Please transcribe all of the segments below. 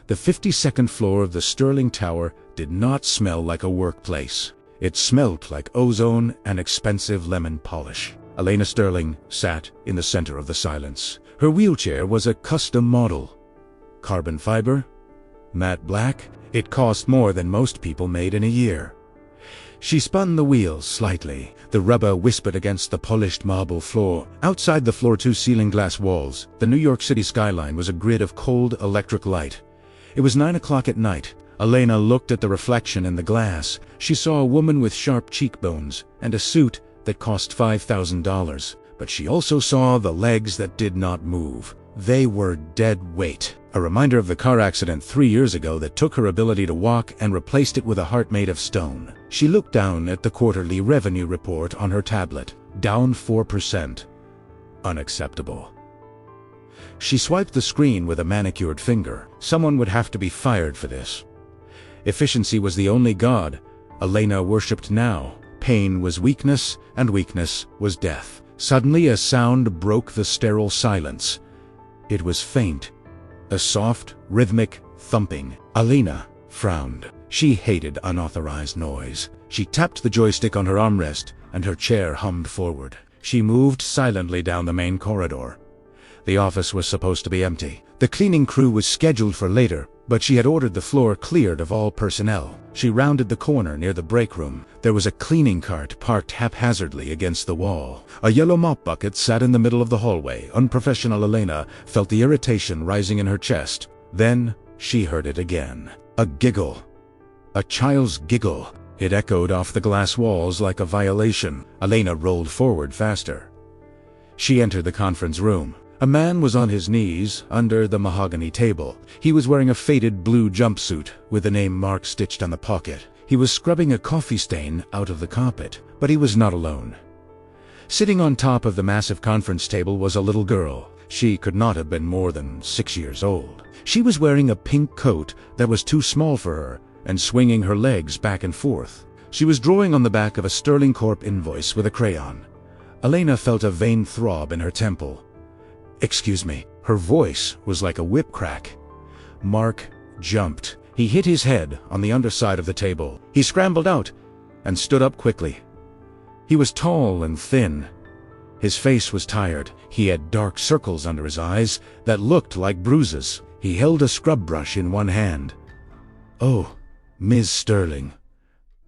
The 52nd floor of the Sterling Tower did not smell like a workplace. It smelled like ozone and expensive lemon polish. Elena Sterling sat in the center of the silence. Her wheelchair was a custom model. Carbon fiber, matte black. It cost more than most people made in a year. She spun the wheels slightly. The rubber whispered against the polished marble floor. Outside the floor-to-ceiling glass walls, the New York City skyline was a grid of cold electric light. It was 9 o'clock at night. Elena looked at the reflection in the glass. She saw a woman with sharp cheekbones and a suit that cost $5,000. But she also saw the legs that did not move. They were dead weight. A reminder of the car accident 3 years ago that took her ability to walk and replaced it with a heart made of stone. She looked down at the quarterly revenue report on her tablet. Down 4%. Unacceptable. She swiped the screen with a manicured finger. Someone would have to be fired for this. Efficiency was the only god Elena worshipped now. Pain was weakness, and weakness was death. Suddenly a sound broke the sterile silence. It was faint. A soft, rhythmic thumping. Elena frowned. She hated unauthorized noise. She tapped the joystick on her armrest, and her chair hummed forward. She moved silently down the main corridor. The office was supposed to be empty. The cleaning crew was scheduled for later, but she had ordered the floor cleared of all personnel. She rounded the corner near the break room. There was a cleaning cart parked haphazardly against the wall. A yellow mop bucket sat in the middle of the hallway. Unprofessional Elena felt the irritation rising in her chest. Then she heard it again. A giggle. A child's giggle. It echoed off the glass walls like a violation. Elena rolled forward faster. She entered the conference room. A man was on his knees under the mahogany table. He was wearing a faded blue jumpsuit with the name Mark stitched on the pocket. He was scrubbing a coffee stain out of the carpet, but he was not alone. Sitting on top of the massive conference table was a little girl. She could not have been more than 6 years old. She was wearing a pink coat that was too small for her and swinging her legs back and forth. She was drawing on the back of a Sterling Corp invoice with a crayon. Elena felt a vain throb in her temple. "Excuse me." Her voice was like a whip crack. Mark jumped. He hit his head on the underside of the table. He scrambled out and stood up quickly. He was tall and thin. His face was tired. He had dark circles under his eyes that looked like bruises. He held a scrub brush in one hand. "Oh, Ms. Sterling.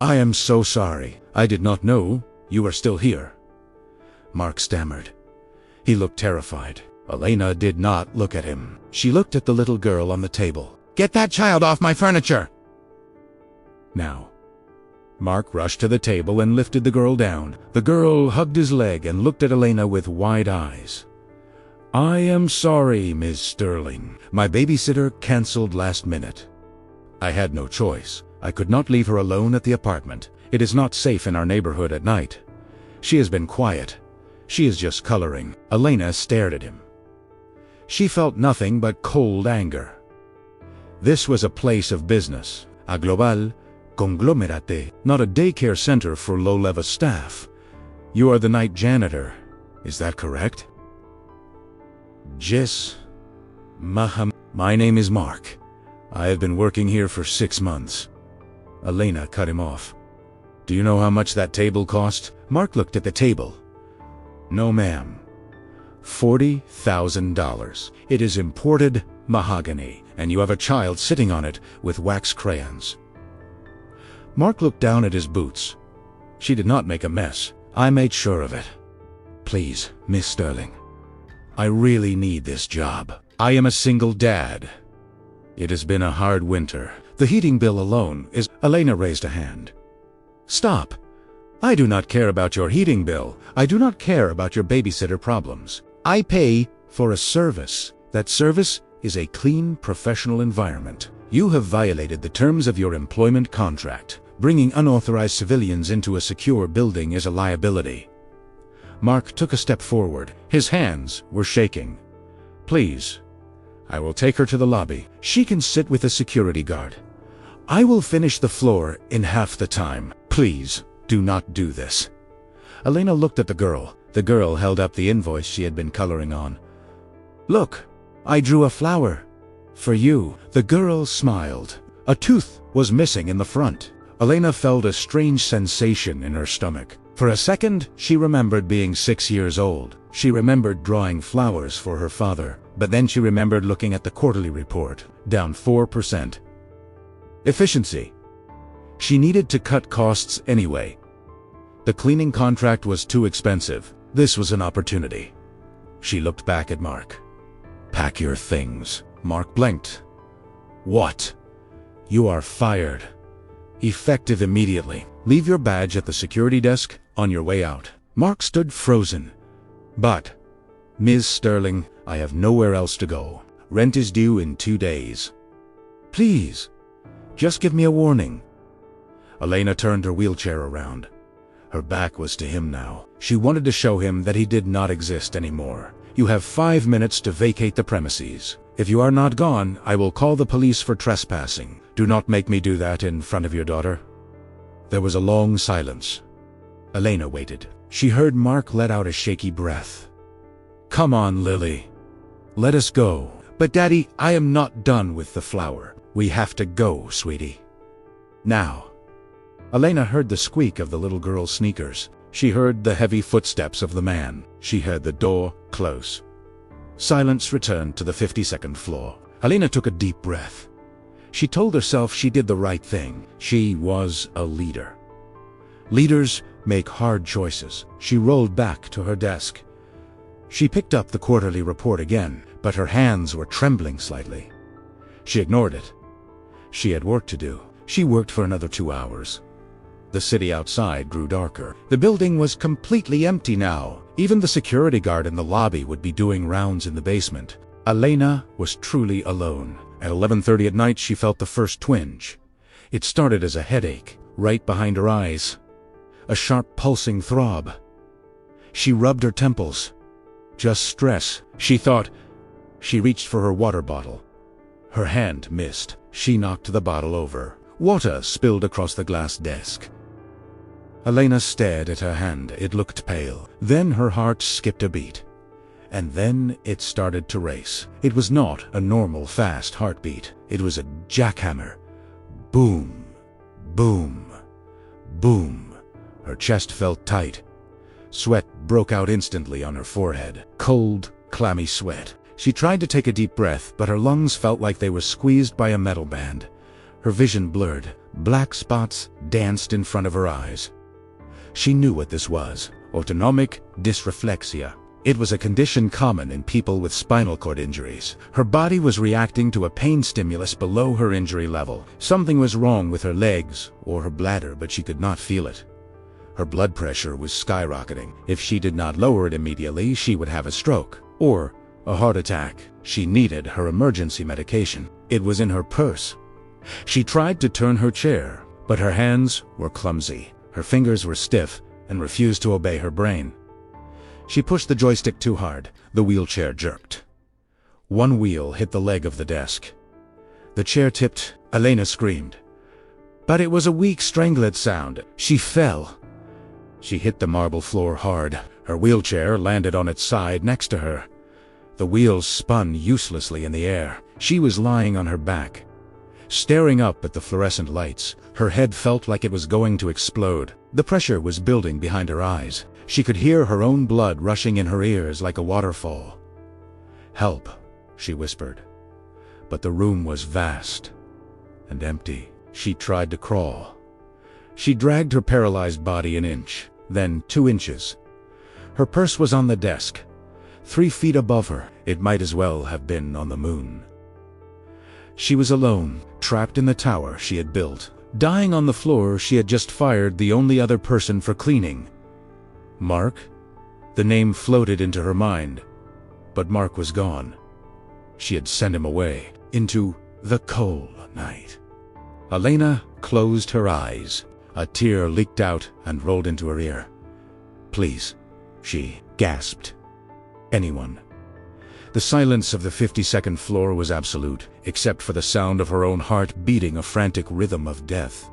I am so sorry. I did not know you were still here." Mark stammered. He looked terrified. Elena did not look at him. She looked at the little girl on the table. "Get that child off my furniture!" Now. Mark rushed to the table and lifted the girl down. The girl hugged his leg and looked at Elena with wide eyes. "I am sorry, Ms. Sterling. My babysitter canceled last minute. I had no choice. I could not leave her alone at the apartment. It is not safe in our neighborhood at night. She has been quiet. She is just coloring." Elena stared at him. She felt nothing but cold anger. This was a place of business, a global conglomerate, not a daycare center for low-level staff. "You are the night janitor, is that correct?" "Yes, Maham. My name is Mark. I have been working here for 6 months. Elena cut him off. "Do you know how much that table cost?" Mark looked at the table. "No, ma'am. $40,000. It is imported mahogany, and you have a child sitting on it with wax crayons." Mark looked down at his boots. She did not make a mess. "I made sure of it. Please, Miss Sterling. I really need this job. I am a single dad. It has been a hard winter. The heating bill alone is—" Elena raised a hand. "Stop. I do not care about your heating bill. I do not care about your babysitter problems. I pay for a service. That service is a clean, professional environment. You have violated the terms of your employment contract. Bringing unauthorized civilians into a secure building is a liability." Mark took a step forward. His hands were shaking. "Please, I will take her to the lobby. She can sit with a security guard. I will finish the floor in half the time. Please, do not do this." Elena looked at the girl. The girl held up the invoice she had been coloring on. "Look, I drew a flower. For you. The girl smiled. A tooth was missing in the front. Elena felt a strange sensation in her stomach. For a second, she remembered being 6 years old. She remembered drawing flowers for her father. But then she remembered looking at the quarterly report, down 4%. Efficiency. She needed to cut costs anyway. The cleaning contract was too expensive. This was an opportunity. She looked back at Mark. Pack your things. Mark blinked. What? You are fired. Effective immediately. Leave your badge at the security desk on your way out. Mark stood frozen. But, Ms. Sterling, I have nowhere else to go. Rent is due in 2 days. Please, just give me a warning. Elena turned her wheelchair around. Her back was to him now. She wanted to show him that he did not exist anymore. You have 5 minutes to vacate the premises. If you are not gone, I will call the police for trespassing. Do not make me do that in front of your daughter. There was a long silence. Elena waited. She heard Mark let out a shaky breath. Come on, Lily. Let us go. But Daddy, I am not done with the flower. We have to go, sweetie. Now. Elena heard the squeak of the little girl's sneakers. She heard the heavy footsteps of the man. She heard the door close. Silence returned to the 52nd floor. Elena took a deep breath. She told herself she did the right thing. She was a leader. Leaders make hard choices. She rolled back to her desk. She picked up the quarterly report again, but her hands were trembling slightly. She ignored it. She had work to do. She worked for another 2 hours. The city outside grew darker. The building was completely empty now. Even the security guard in the lobby would be doing rounds in the basement. Elena was truly alone. At 11:30 at night, she felt the first twinge. It started as a headache, right behind her eyes. A sharp pulsing throb. She rubbed her temples. Just stress, she thought. She reached for her water bottle. Her hand missed. She knocked the bottle over. Water spilled across the glass desk. Elena stared at her hand. It looked pale. Then her heart skipped a beat. And then it started to race. It was not a normal fast heartbeat. It was a jackhammer. Boom, boom, boom. Her chest felt tight. Sweat broke out instantly on her forehead. Cold, clammy sweat. She tried to take a deep breath, but her lungs felt like they were squeezed by a metal band. Her vision blurred. Black spots danced in front of her eyes. She knew what this was. Autonomic dysreflexia. It was a condition common in people with spinal cord injuries. Her body was reacting to a pain stimulus below her injury level. Something was wrong with her legs or her bladder, but she could not feel it. Her blood pressure was skyrocketing. If she did not lower it immediately, she would have a stroke or a heart attack. She needed her emergency medication. It was in her purse. She tried to turn her chair, but her hands were clumsy. Her fingers were stiff and refused to obey her brain. She pushed the joystick too hard. The wheelchair jerked. One wheel hit the leg of the desk. The chair tipped. Elena screamed. But it was a weak, strangling sound. She fell. She hit the marble floor hard. Her wheelchair landed on its side next to her. The wheels spun uselessly in the air. She was lying on her back, staring up at the fluorescent lights. Her head felt like it was going to explode. The pressure was building behind her eyes. She could hear her own blood rushing in her ears like a waterfall. "Help," she whispered. But the room was vast and empty. She tried to crawl. She dragged her paralyzed body an inch, then 2 inches. Her purse was on the desk, 3 feet above her. It might as well have been on the moon. She was alone, trapped in the tower she had built. Dying on the floor, she had just fired the only other person for cleaning. Mark? The name floated into her mind, but Mark was gone. She had sent him away, into the cold night. Elena closed her eyes. A tear leaked out and rolled into her ear. "Please," she gasped. "Anyone." The silence of the 52nd floor was absolute, except for the sound of her own heart beating a frantic rhythm of death.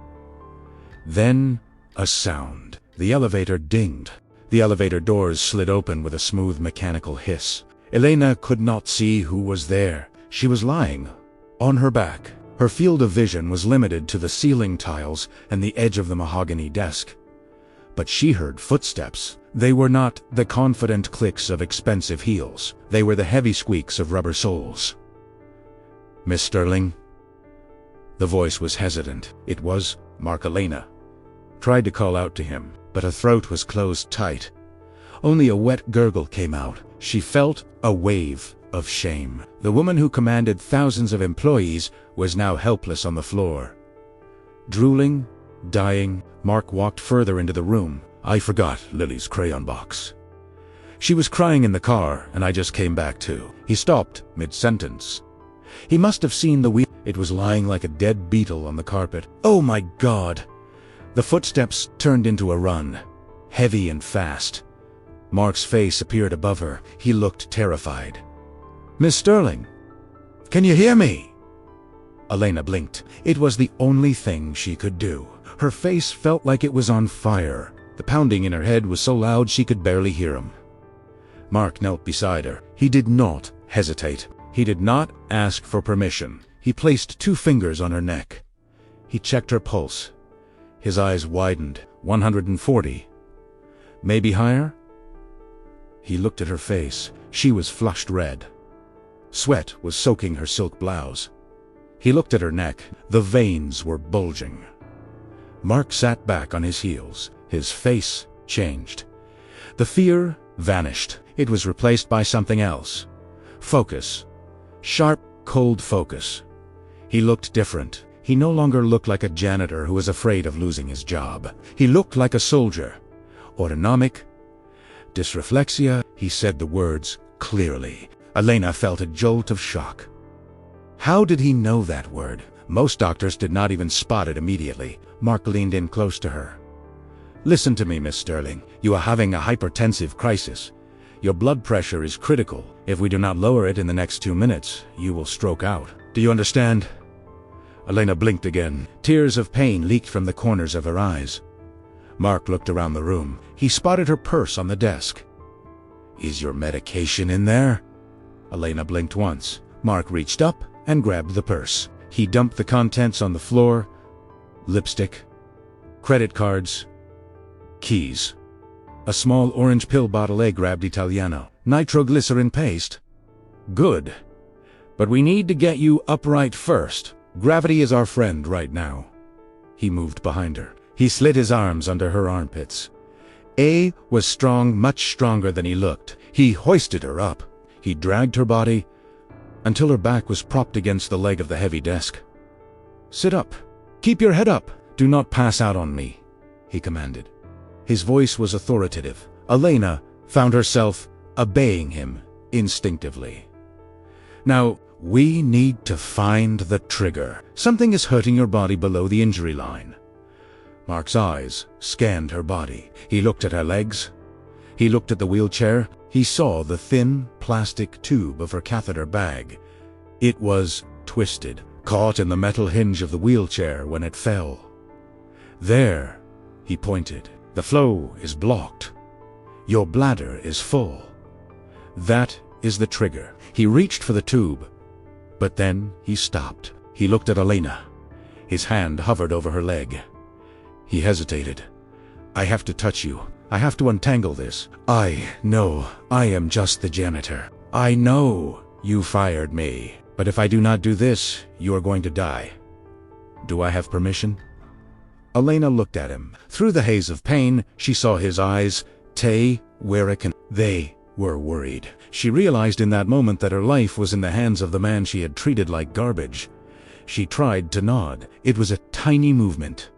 Then, a sound. The elevator dinged. The elevator doors slid open with a smooth mechanical hiss. Elena could not see who was there. She was lying On her back, her field of vision was limited to the ceiling tiles and the edge of the mahogany desk. But she heard footsteps. They were not the confident clicks of expensive heels. They were the heavy squeaks of rubber soles. "Miss Sterling?" The voice was hesitant. It was Mark. Elena tried to call out to him, but her throat was closed tight. Only a wet gurgle came out. She felt a wave of shame. The woman who commanded thousands of employees was now helpless on the floor. Drooling, dying, Mark walked further into the room. "I forgot Lily's crayon box. She was crying in the car, and I just came back too." He stopped mid-sentence. He must have seen the wheel. It was lying like a dead beetle on the carpet. "Oh my God!" The footsteps turned into a run, heavy and fast. Mark's face appeared above her. He looked terrified. "Miss Sterling, can you hear me?" Elena blinked. It was the only thing she could do. Her face felt like it was on fire. The pounding in her head was so loud she could barely hear him. Mark knelt beside her. He did not hesitate. He did not ask for permission. He placed 2 fingers on her neck. He checked her pulse. His eyes widened. 140. Maybe higher? He looked at her face. She was flushed red. Sweat was soaking her silk blouse. He looked at her neck. The veins were bulging. Mark sat back on his heels. His face changed. The fear vanished. It was replaced by something else. Focus. Sharp, cold focus. He looked different. He no longer looked like a janitor who was afraid of losing his job. He looked like a soldier. Autonomic. Dysreflexia. He said the words clearly. Elena felt a jolt of shock. How did he know that word? Most doctors did not even spot it immediately. Mark leaned in close to her. "Listen to me, Miss Sterling. You are having a hypertensive crisis. Your blood pressure is critical. If we do not lower it in the next 2 minutes, you will stroke out. Do you understand?" Elena blinked again. Tears of pain leaked from the corners of her eyes. Mark looked around the room. He spotted her purse on the desk. "Is your medication in there?" Elena blinked once. Mark reached up and grabbed the purse. He dumped the contents on the floor. Lipstick, credit cards, keys. A small orange pill bottle. A grabbed Italiano. "Nitroglycerin paste? Good. But we need to get you upright first. Gravity is our friend right now." He moved behind her. He slid his arms under her armpits. A was strong, much stronger than he looked. He hoisted her up. He dragged her body until her back was propped against the leg of the heavy desk. "Sit up. Keep your head up. Do not pass out on me," he commanded. His voice was authoritative. Elena found herself obeying him instinctively. "Now, we need to find the trigger. Something is hurting your body below the injury line." Mark's eyes scanned her body. He looked at her legs. He looked at the wheelchair. He saw the thin plastic tube of her catheter bag. It was twisted, caught in the metal hinge of the wheelchair when it fell. "There," he pointed. "The flow is blocked. Your bladder is full. That is the trigger." He reached for the tube, but then he stopped. He looked at Elena. His hand hovered over her leg. He hesitated. "I have to touch you. I have to untangle this. I know I am just the janitor. I know you fired me. But if I do not do this, you are going to die. Do I have permission?" Elena looked at him. Through the haze of pain, she saw his eyes. They were worried. She realized in that moment that her life was in the hands of the man she had treated like garbage. She tried to nod. It was a tiny movement,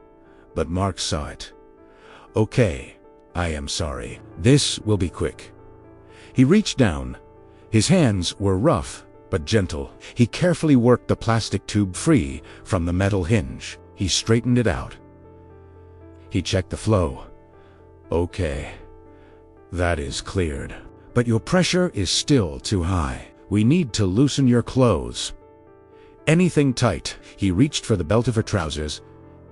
but Mark saw it. "Okay, I am sorry. This will be quick." He reached down. His hands were rough but gentle. He carefully worked the plastic tube free from the metal hinge. He straightened it out. He checked the flow. "Okay, that is cleared. But your pressure is still too high. We need to loosen your clothes. Anything tight." He reached for the belt of her trousers.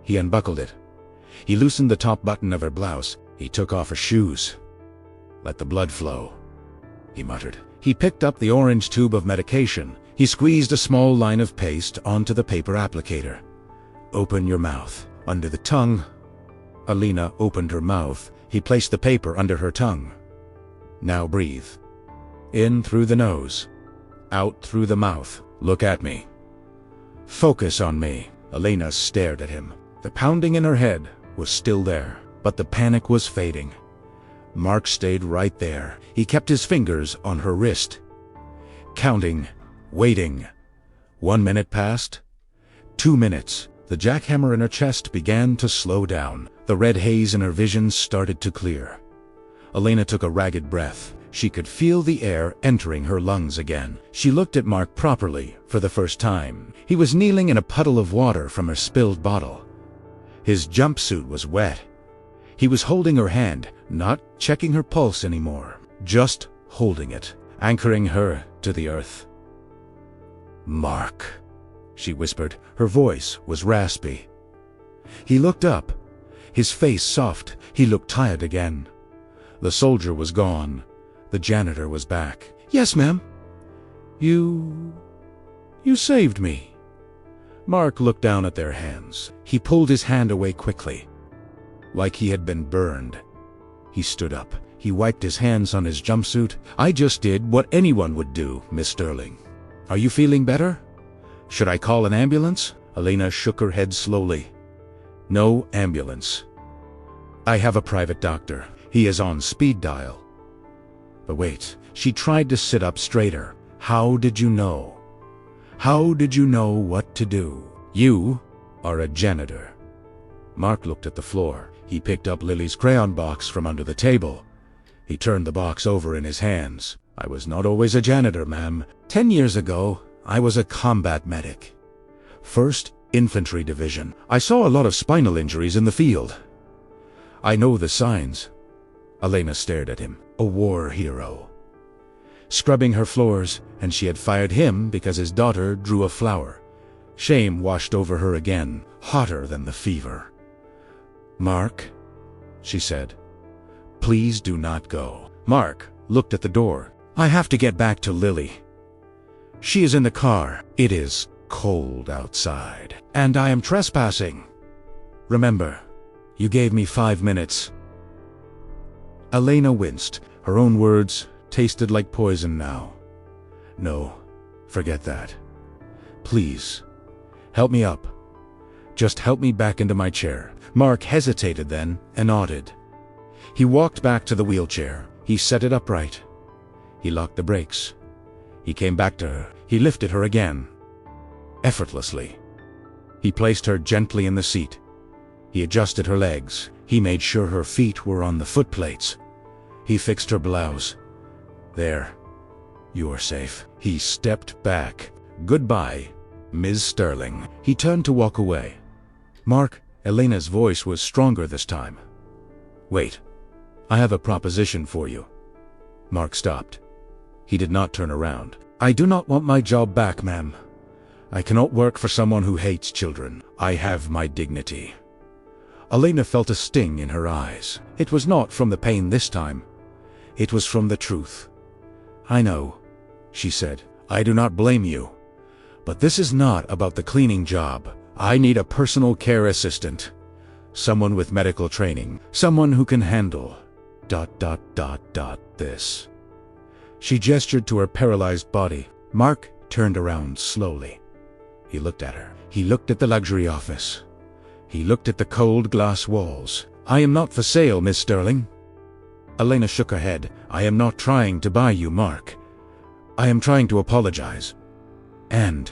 He unbuckled it. He loosened the top button of her blouse. He took off her shoes. "Let the blood flow," he muttered. He picked up the orange tube of medication. He squeezed a small line of paste onto the paper applicator. Open your mouth. Under the tongue. Elena opened her mouth. He placed the paper under her tongue. Now breathe. In through the nose. Out through the mouth. Look at me. Focus on me. Elena stared at him. The pounding in her head was still there, but the panic was fading. Mark stayed right there. He kept his fingers on her wrist. Counting. Waiting. 1 minute passed. 2 minutes. The jackhammer in her chest began to slow down. The red haze in her vision started to clear. Elena took a ragged breath. She could feel the air entering her lungs again. She looked at Mark properly for the first time. He was kneeling in a puddle of water from her spilled bottle. His jumpsuit was wet. He was holding her hand, not checking her pulse anymore, just holding it, anchoring her to the earth. "Mark," she whispered. Her voice was raspy. He looked up, his face soft. He looked tired again. The soldier was gone. The janitor was back. "Yes, ma'am." You saved me." Mark looked down at their hands. He pulled his hand away quickly, like he had been burned. He stood up. He wiped his hands on his jumpsuit. "I just did what anyone would do, Miss Sterling. Are you feeling better? Should I call an ambulance?" Elena shook her head slowly. "No ambulance. I have a private doctor. He is on speed dial." But wait, she tried to sit up straighter. "How did you know? How did you know what to do? You are a janitor." Mark looked at the floor. He picked up Lily's crayon box from under the table. He turned the box over in his hands. "I was not always a janitor, ma'am. 10 years ago, I was a combat medic. 1st Infantry Division. I saw a lot of spinal injuries in the field. I know the signs." Elena stared at him. A war hero. Scrubbing her floors, and she had fired him because his daughter drew a flower. Shame washed over her again, hotter than the fever. "Mark," she said, "please do not go." Mark looked at the door. "I have to get back to Lily. She is in the car. It is cold outside, and I am trespassing. Remember, you gave me 5 minutes." Elena winced. Her own words tasted like poison now. "No, forget that. Please, help me up. Just help me back into my chair." Mark hesitated then and nodded. He walked back to the wheelchair. He set it upright. He locked the brakes. He came back to her. He lifted her again. Effortlessly. He placed her gently in the seat. He adjusted her legs. He made sure her feet were on the footplates. He fixed her blouse. "There. You are safe." He stepped back. "Goodbye, Ms. Sterling." He turned to walk away. "Mark," Elena's voice was stronger this time. "Wait. I have a proposition for you." Mark stopped. He did not turn around. "I do not want my job back, ma'am. I cannot work for someone who hates children. I have my dignity." Elena felt a sting in her eyes. It was not from the pain this time. It was from the truth. "I know," she said. "I do not blame you. But this is not about the cleaning job. I need a personal care assistant. Someone with medical training. Someone who can handle... this." She gestured to her paralyzed body. Mark turned around slowly. He looked at her. He looked at the luxury office. He looked at the cold glass walls. "I am not for sale, Miss Sterling." Elena shook her head. "I am not trying to buy you, Mark. I am trying to apologize. And..."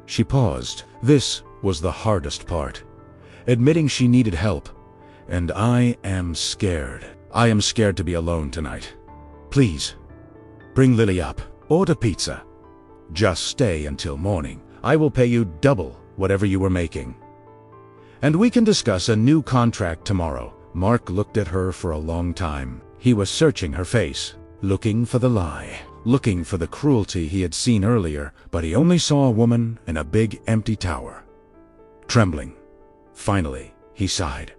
She paused. This was the hardest part. Admitting she needed help. "And I am scared. I am scared to be alone tonight. Please, bring Lily up. Order pizza. Just stay until morning. I will pay you double whatever you were making. And we can discuss a new contract tomorrow." Mark looked at her for a long time. He was searching her face, looking for the lie, looking for the cruelty he had seen earlier, but he only saw a woman in a big empty tower. Trembling. Finally, he sighed.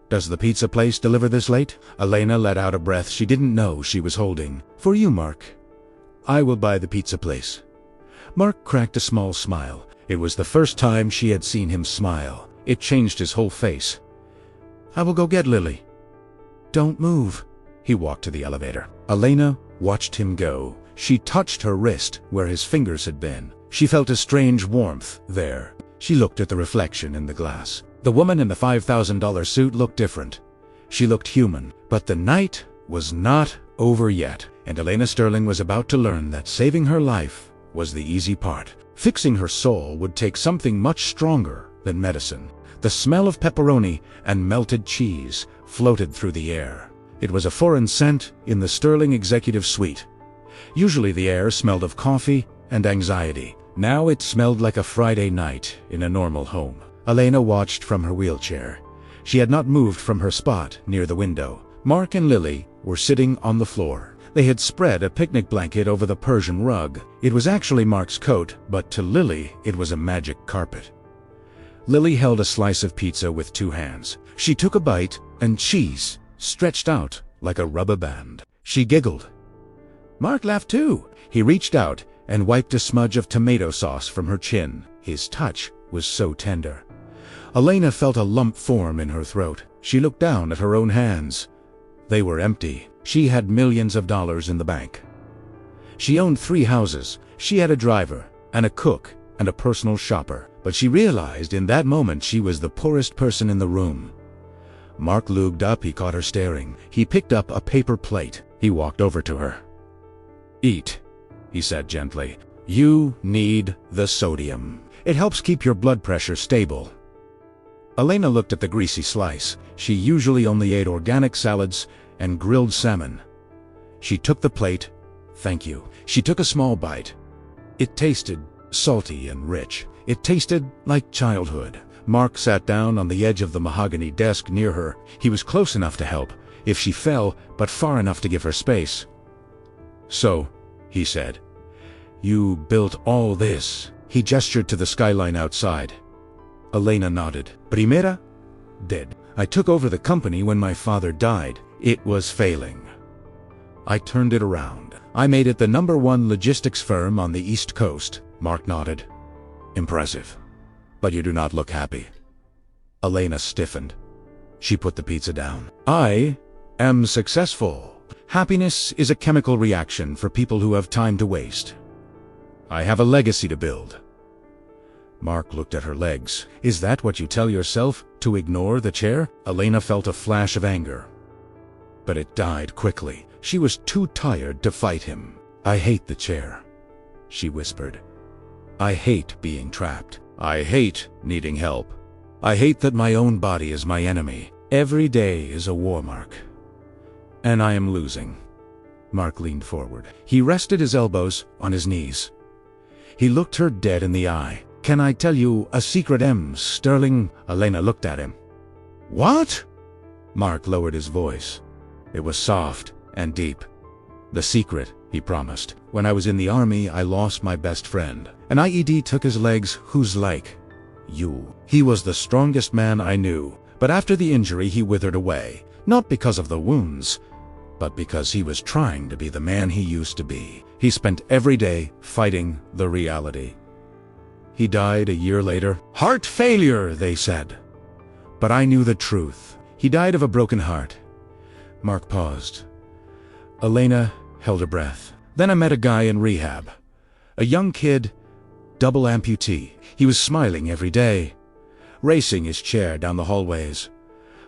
"Does the pizza place deliver this late?" Elena let out a breath she didn't know she was holding. "For you, Mark. I will buy the pizza place. Mark cracked a small smile. It was the first time she had seen him smile. It changed his whole face. "I will go get Lily." "Don't move." He walked to the elevator. Elena watched him go. She touched her wrist where his fingers had been. She felt a strange warmth there. She looked at the reflection in the glass. The woman in the $5,000 suit looked different. She looked human. But the night was not over yet, and Elena Sterling was about to learn that saving her life was the easy part. Fixing her soul would take something much stronger than medicine. The smell of pepperoni and melted cheese floated through the air. It was a foreign scent in the Sterling executive suite. Usually the air smelled of coffee and anxiety. Now it smelled like a Friday night in a normal home. Elena watched from her wheelchair. She had not moved from her spot near the window. Mark and Lily were sitting on the floor. They had spread a picnic blanket over the Persian rug. It was actually Mark's coat, but to Lily it was a magic carpet. Lily held a slice of pizza with 2 hands. She took a bite, and cheese stretched out like a rubber band. She giggled. Mark laughed too. He reached out and wiped a smudge of tomato sauce from her chin. His touch was so tender. Elena felt a lump form in her throat. She looked down at her own hands. They were empty. She had millions of dollars in the bank. She owned 3 houses. She had a driver, and a cook, and a personal shopper. But she realized in that moment she was the poorest person in the room. Mark looked up. He caught her staring. He picked up a paper plate. He walked over to her. "Eat," he said gently. "You need the sodium. It helps keep your blood pressure stable." Elena looked at the greasy slice. She usually only ate organic salads and grilled salmon. She took the plate. "Thank you." She took a small bite. It tasted salty and rich. It tasted like childhood. Mark sat down on the edge of the mahogany desk near her. He was close enough to help if she fell, but far enough to give her space. "So," he said, "you built all this?" He gestured to the skyline outside. Elena nodded. "Primera? Dead. I took over the company when my father died. It was failing. I turned it around. I made it the #1 logistics firm on the East Coast." Mark nodded. "Impressive. But you do not look happy." Elena stiffened. She put the pizza down. "I am successful. Happiness is a chemical reaction for people who have time to waste. I have a legacy to build." Mark looked at her legs. "Is that what you tell yourself, to ignore the chair?" Elena felt a flash of anger. But it died quickly. She was too tired to fight him. "I hate the chair," she whispered. "I hate being trapped. I hate needing help. I hate that my own body is my enemy. Every day is a war, Mark. And I am losing." Mark leaned forward. He rested his elbows on his knees. He looked her dead in the eye. "Can I tell you a secret, Sterling?" Elena looked at him. "What?" Mark lowered his voice. It was soft and deep. "The secret," he promised. "When I was in the army, I lost my best friend. An IED took his legs. Who's like you? He was the strongest man I knew, but after the injury he withered away. Not because of the wounds, but because he was trying to be the man he used to be. He spent every day fighting the reality. He died a year later. Heart failure, they said. But I knew the truth. He died of a broken heart." Mark paused. Elena held her breath. "Then I met a guy in rehab. A young kid, double amputee. He was smiling every day, racing his chair down the hallways,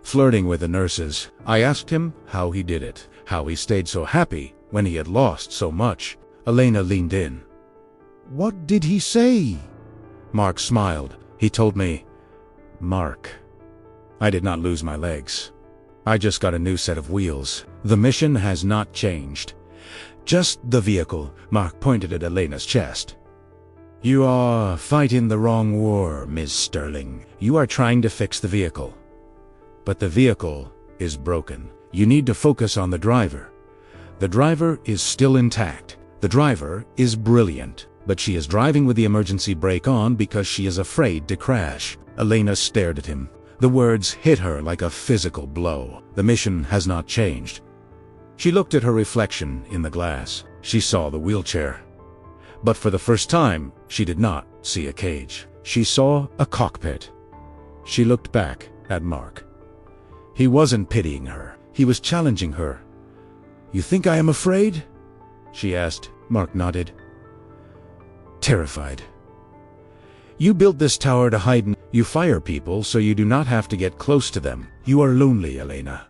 flirting with the nurses. I asked him how he did it, how he stayed so happy when he had lost so much." Elena leaned in. "What did he say?" Mark smiled. "He told me, Mark, I did not lose my legs. I just got a new set of wheels. The mission has not changed. Just the vehicle." Mark pointed at Elena's chest. "You are fighting the wrong war, Ms. Sterling. You are trying to fix the vehicle. But the vehicle is broken. You need to focus on the driver. The driver is still intact. The driver is brilliant, but she is driving with the emergency brake on because she is afraid to crash." Elena stared at him. The words hit her like a physical blow. The mission has not changed. She looked at her reflection in the glass. She saw the wheelchair. But for the first time, she did not see a cage. She saw a cockpit. She looked back at Mark. He wasn't pitying her. He was challenging her. "You think I am afraid?" she asked. Mark nodded. "Terrified. You built this tower to hide in. You fire people so you do not have to get close to them. You are lonely, Elena.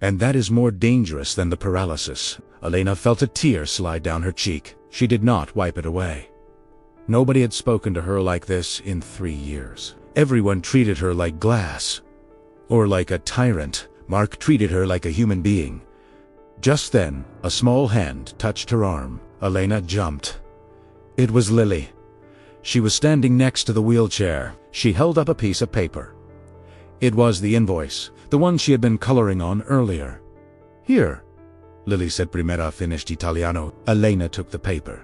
And that is more dangerous than the paralysis." Elena felt a tear slide down her cheek. She did not wipe it away. Nobody had spoken to her like this in 3 years. Everyone treated her like glass. Or like a tyrant. Mark treated her like a human being. Just then, a small hand touched her arm. Elena jumped. It was Lily. She was standing next to the wheelchair. She held up a piece of paper. It was the invoice, the one she had been coloring on earlier. "Here," Lily said. "Primera finished Italiano." Elena took the paper.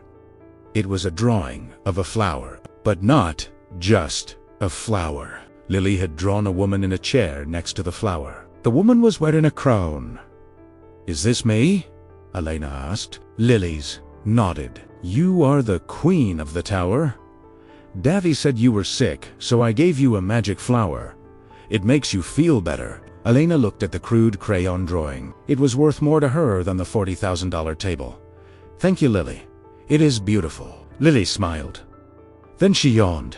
It was a drawing of a flower, but not just a flower. Lily had drawn a woman in a chair next to the flower. The woman was wearing a crown. "Is this me?" Elena asked. Lily's nodded. "You are the queen of the tower. Davy said you were sick, so I gave you a magic flower. It makes you feel better." Elena looked at the crude crayon drawing. It was worth more to her than the $40,000 table. "Thank you, Lily. It is beautiful." Lily smiled. Then she yawned.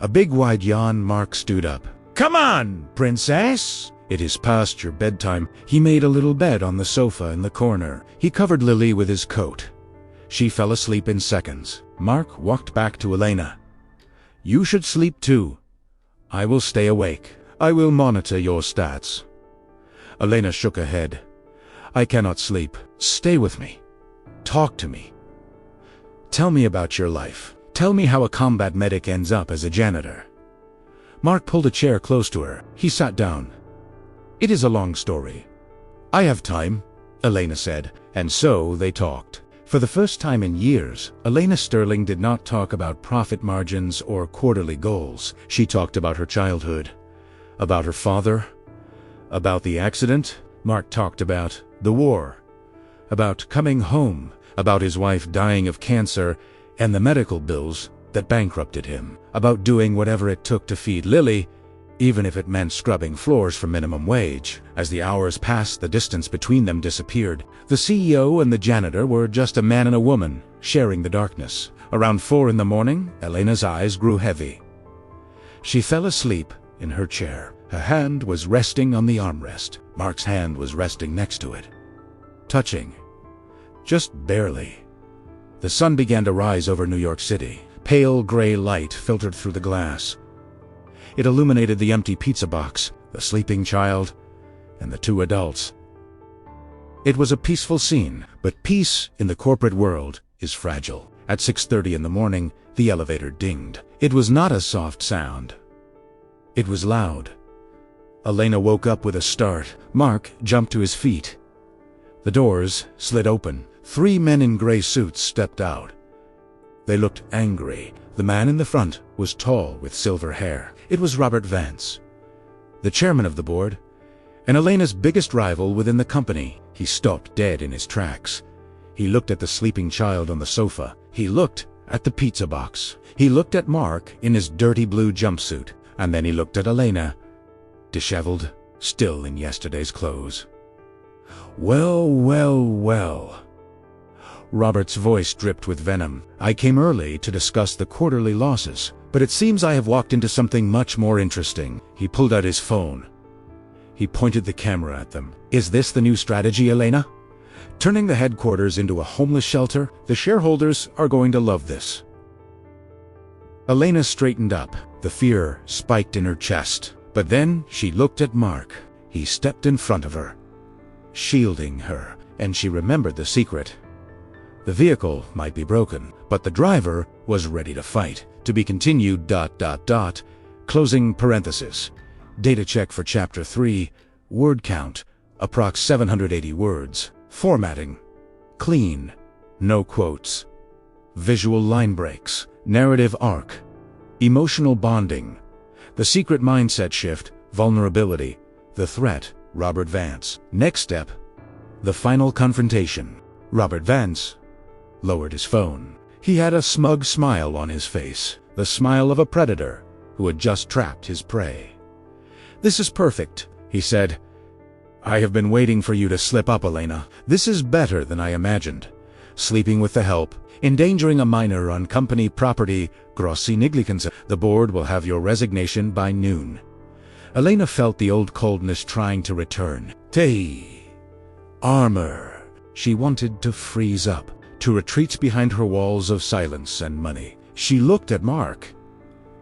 A big wide yawn. Mark stood up. "Come on, princess! It is past your bedtime." He made a little bed on the sofa in the corner. He covered Lily with his coat. She fell asleep in seconds. Mark walked back to Elena. "You should sleep too. I will stay awake. I will monitor your stats." Elena shook her head. "I cannot sleep. Stay with me. Talk to me. Tell me about your life. Tell me how a combat medic ends up as a janitor." Mark pulled a chair close to her. He sat down. "It is a long story." "I have time," Elena said, and so they talked. For the first time in years, Elena Sterling did not talk about profit margins or quarterly goals. She talked about her childhood, about her father, about the accident. Mark talked about the war, about coming home, about his wife dying of cancer and the medical bills that bankrupted him, about doing whatever it took to feed Lily, even if it meant scrubbing floors for minimum wage. As the hours passed, the distance between them disappeared. The CEO and the janitor were just a man and a woman, sharing the darkness. Around 4 in the morning, Elena's eyes grew heavy. She fell asleep in her chair. Her hand was resting on the armrest. Mark's hand was resting next to it. Touching. Just barely. The sun began to rise over New York City. Pale gray light filtered through the glass. It illuminated the empty pizza box, the sleeping child, and the 2 adults. It was a peaceful scene, but peace in the corporate world is fragile. At 6:30 in the morning, the elevator dinged. It was not a soft sound. It was loud. Elena woke up with a start. Mark jumped to his feet. The doors slid open. 3 men in gray suits stepped out. They looked angry. The man in the front was tall with silver hair. It was Robert Vance, the chairman of the board, and Elena's biggest rival within the company. He stopped dead in his tracks. He looked at the sleeping child on the sofa. He looked at the pizza box. He looked at Mark in his dirty blue jumpsuit. And then he looked at Elena, disheveled, still in yesterday's clothes. "Well, well, well." Robert's voice dripped with venom. "I came early to discuss the quarterly losses, but it seems I have walked into something much more interesting." He pulled out his phone. He pointed the camera at them. "Is this the new strategy, Elena? Turning the headquarters into a homeless shelter? The shareholders are going to love this." Elena straightened up. The fear spiked in her chest. But then she looked at Mark. He stepped in front of her, shielding her, and she remembered the secret. The vehicle might be broken, but the driver was ready to fight. To be continued, ... Closing parenthesis. Data check for Chapter 3. Word count, approx 780 words. Formatting. Clean. No quotes. Visual line breaks. Narrative arc. Emotional bonding. The secret mindset shift. Vulnerability. The threat. Robert Vance. Next step. The final confrontation. Robert Vance lowered his phone. He had a smug smile on his face, the smile of a predator who had just trapped his prey. "This is perfect," he said. "I have been waiting for you to slip up, Elena. This is better than I imagined. Sleeping with the help, endangering a minor on company property, grossi negligenza. The board will have your resignation by noon." Elena felt the old coldness trying to return. Armor. She wanted to freeze up, to retreat behind her walls of silence and money. She looked at Mark.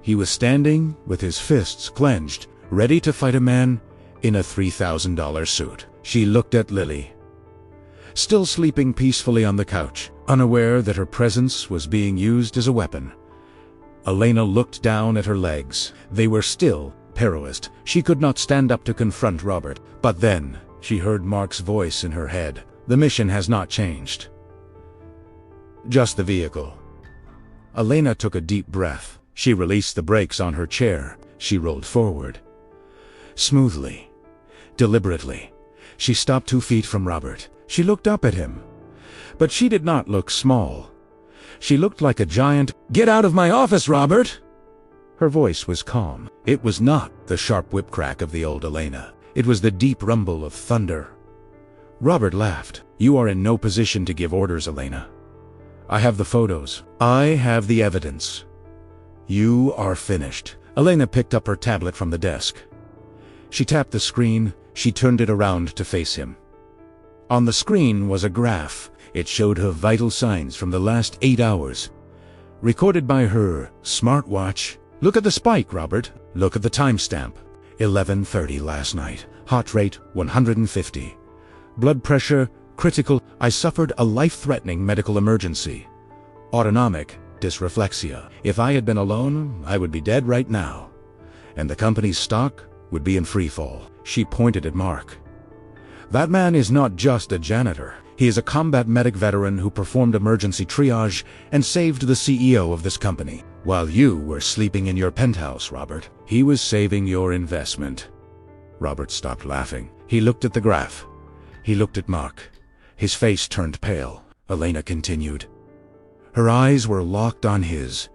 He was standing with his fists clenched, ready to fight a man in a $3,000 suit. She looked at Lily, still sleeping peacefully on the couch, unaware that her presence was being used as a weapon. Elena looked down at her legs. They were still paralyzed. She could not stand up to confront Robert. But then she heard Mark's voice in her head. "The mission has not changed. Just the vehicle." Elena took a deep breath. She released the brakes on her chair. She rolled forward. Smoothly, deliberately, she stopped 2 feet from Robert. She looked up at him. But she did not look small. She looked like a giant. "Get out of my office, Robert!" Her voice was calm. It was not the sharp whip crack of the old Elena. It was the deep rumble of thunder. Robert laughed. "You are in no position to give orders, Elena. I have the photos. I have the evidence. You are finished." Elena picked up her tablet from the desk. She tapped the screen. She turned it around to face him. On the screen was a graph. It showed her vital signs from the last 8 hours, recorded by her smartwatch. "Look at the spike, Robert. Look at the timestamp. 11:30 last night. Heart rate 150. Blood pressure critical. I suffered a life-threatening medical emergency. Autonomic dysreflexia. If I had been alone, I would be dead right now. And the company's stock would be in free fall." She pointed at Mark. "That man is not just a janitor. He is a combat medic veteran who performed emergency triage and saved the CEO of this company. While you were sleeping in your penthouse, Robert, he was saving your investment." Robert stopped laughing. He looked at the graph. He looked at Mark. His face turned pale. Elena continued. Her eyes were locked on his.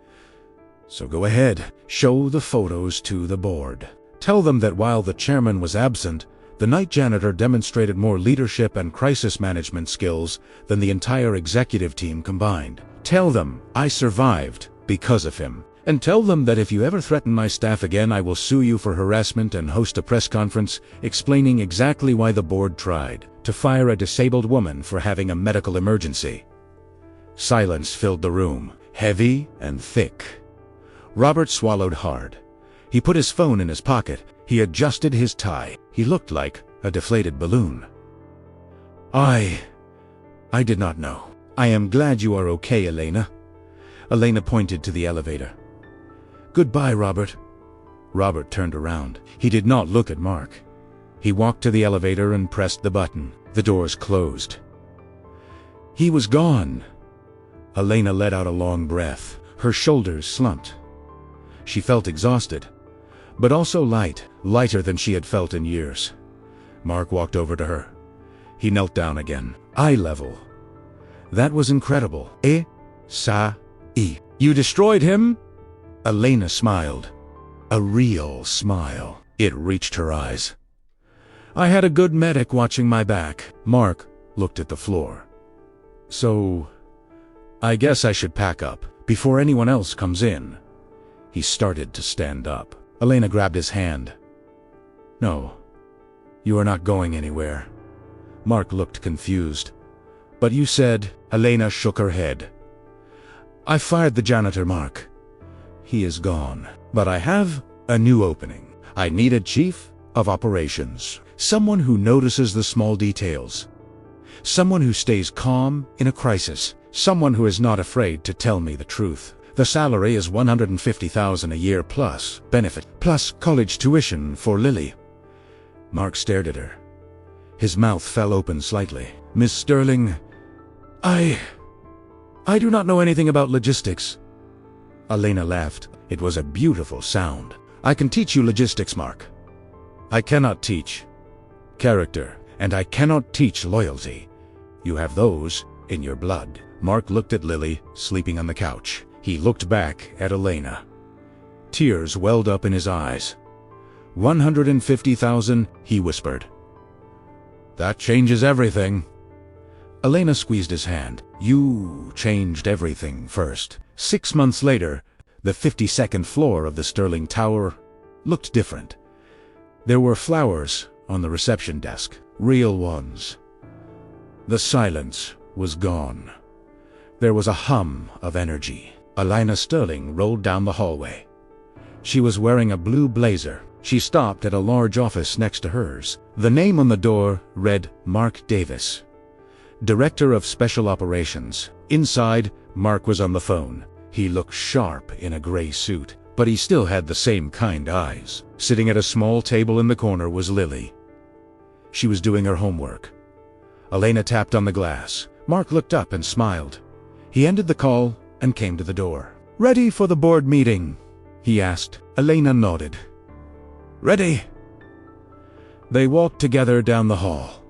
"So go ahead, show the photos to the board. Tell them that while the chairman was absent, the night janitor demonstrated more leadership and crisis management skills than the entire executive team combined. Tell them I survived because of him. And tell them that if you ever threaten my staff again, I will sue you for harassment and host a press conference explaining exactly why the board tried to fire a disabled woman for having a medical emergency." Silence filled the room, heavy and thick. Robert swallowed hard. He put his phone in his pocket. He adjusted his tie. He looked like a deflated balloon. I did not know. I am glad you are okay, Elena." Elena pointed to the elevator. "Goodbye, Robert." Robert turned around. He did not look at Mark. He walked to the elevator and pressed the button. The doors closed. He was gone. Elena let out a long breath. Her shoulders slumped. She felt exhausted, but also lighter than she had felt in years. Mark walked over to her. He knelt down again. "Eye level. That was incredible. You destroyed him?" Elena smiled. A real smile. It reached her eyes. "I had a good medic watching my back." Mark looked at the floor. "So, I guess I should pack up before anyone else comes in." He started to stand up. Elena grabbed his hand. "No, you are not going anywhere." Mark looked confused. "But you said..." Elena shook her head. "I fired the janitor, Mark. He is gone. But I have a new opening. I need a chief of operations. Someone who notices the small details. Someone who stays calm in a crisis. Someone who is not afraid to tell me the truth. The salary is $150,000 a year plus benefit, plus college tuition for Lily." Mark stared at her. His mouth fell open slightly. "Miss Sterling, I do not know anything about logistics." Elena laughed. It was a beautiful sound. "I can teach you logistics, Mark. I cannot teach character, and I cannot teach loyalty. You have those in your blood." Mark looked at Lily, sleeping on the couch. He looked back at Elena. Tears welled up in his eyes. 150,000, he whispered. That changes everything. Elena squeezed his hand. You changed everything first. 6 months later, the 52nd floor of the Sterling Tower looked different. There were flowers on the reception desk, real ones. The silence was gone. There was a hum of energy. Elena Sterling rolled down the hallway. She was wearing a blue blazer. She stopped at a large office next to hers. The name on the door read Mark Davis, Director of Special Operations. Inside, Mark was on the phone. He looked sharp in a gray suit, but he still had the same kind eyes. Sitting at a small table in the corner was Lily. She was doing her homework. Elena tapped on the glass. Mark looked up and smiled. He ended the call and came to the door. "Ready for the board meeting?" he asked. Elena nodded. "Ready." They walked together down the hall.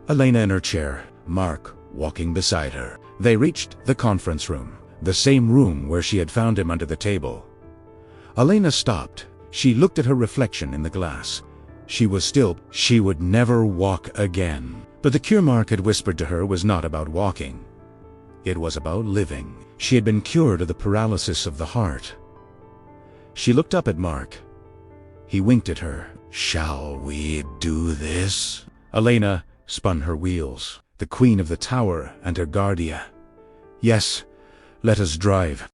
Elena in her chair, Mark walking beside her. They reached the conference room, the same room where she had found him under the table. Elena stopped. She looked at her reflection in the glass. She would never walk again. But the cure Mark had whispered to her was not about walking. It was about living. She had been cured of the paralysis of the heart. She looked up at Mark. He winked at her. "Shall we do this?" Elena spun her wheels. The queen of the tower and her guardia. "Yes, let us drive."